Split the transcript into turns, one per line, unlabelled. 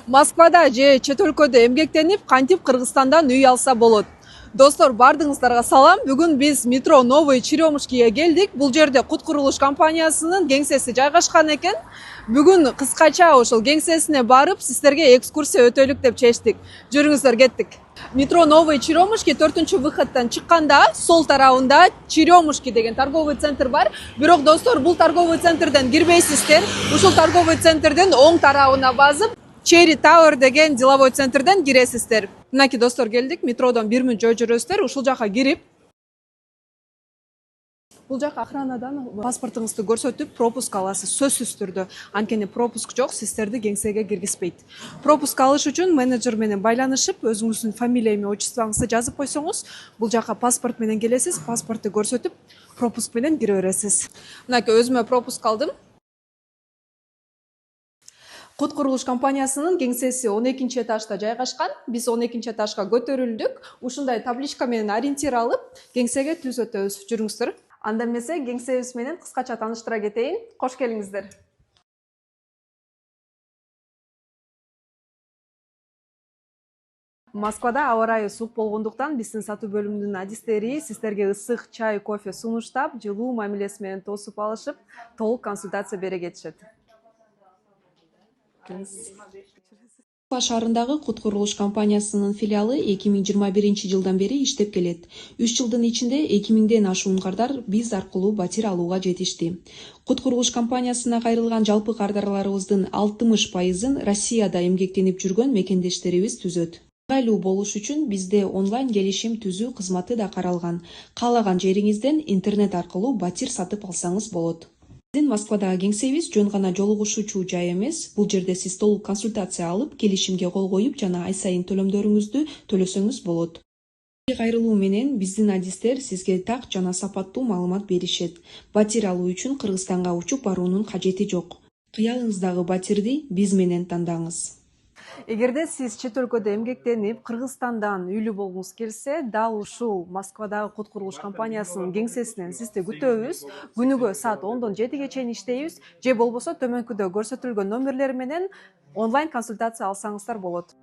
Москвада же чет өлкөдө эмгектенип, кантип Кыргызстандан үй алса болот. Достор, бардыңыздарга салам. Бүгүн биз метро Новый Черемушкиге келдик. Бул жерде Кут курулуш компаниясынын кеңсеси жайгашкан экен. Бүгүн кыскача ошол кеңсесине барып, сиздерге экскурсия өтөлүк деп чечтик. Жүрүңүздөр, кеттик. Метро Новый Черемушки 4-выходтан чыкканда сол тарабында Черемушки деген торговый центр бар. Бирок достор, бул торговый центрден кирбейсиздер. Ушул торговый центрдин оң тарабына басып, Cherry Tower деген деловой центрден киресиздер. Мынакей достор, келдик. Метродон 1 мүнөт жол жүрөсүздөр. Ушул жака кирип, бул жак охранадан паспортуңузду көрсөтүп, пропуск аласыз. Сөзсүз түрдө. Анткени пропуск жок, сиздерди кеңсеге киргизбейт. Пропуск алыш үчүн менеджер менен байланышып, өзүңүздүн фамилия, имя, отчествоңузду жазып койсоңуз, бул жака паспорт менен келесиз, паспортту көрсөтүп, пропуск менен кире бересиз. Мынакей өзүмө пропуск алдым. Кут курулуш компаниясынын кеңсеси 12 этажда жайгашкан. Биз 12 этажга көтөрүлдүк. Ушундай табличка менен ориентир алып, кеңсеге түз өтөбүз. Жүрүңүздөр. Анда эмесе кеңсебиз менен кыскача тааныштыра кетейин. Кош келиңиздер. Москвада аба ырайы суук болгондуктан биздин сатуу бөлүмүнүн адистери сиздерге ысык чай, кофе сунуштап, жылуу мамилеси менен тосуп алышып, толук консультация бере кетишет. Москва шаарындагы Кут курулуш компаниясынын филиалы 2021 жылдан бери иштеп келет. 3 жылдын ичинде 2000ден ашуун кардар биз аркылуу батир алууга жетишти. Кут курулуш компаниясына кайрылган жалпы кардарларыбыздын 60%-ын Россияда эмгектенип жүргөн мекендештерибиз түзөт. Ыңгайлуу болуш үчүн бизде онлайн келишим түзүү кызматы да каралган. Каалаган жериңизден интернет аркылуу батир сатып алсаңыз болот. Биздин Москвадагы кеңсебиз жөн гана жолугушуучу жай эмес. Бул жерде сиз толук консультация алып, келишимге кол коюп жана ай сайын төлөмдөрүңүздү төлөсөңүз болот. Кайрылуу менен биздин адистер сизге так жана сапаттуу маалымат беришет. Батир алуу үчүн Кыргызстанга учуп баруунун кажети жок. Кыялыңыздагы батирди биз менен тандаңыз. Эгерде сиз чет өлкөдө эмгектенип, Кыргызстандан үйлүү болгуңуз келсе, дал ушул Москвадагы Кут курулуш компаниясынын кеңсесинен сизди күтөбүз. Күнүгө саат 10-дон 7-ге чейин иштейбиз. Же болбосо төмөнкүдө көрсөтүлгөн номерлер менен онлайн консультация алсаңыздар болот.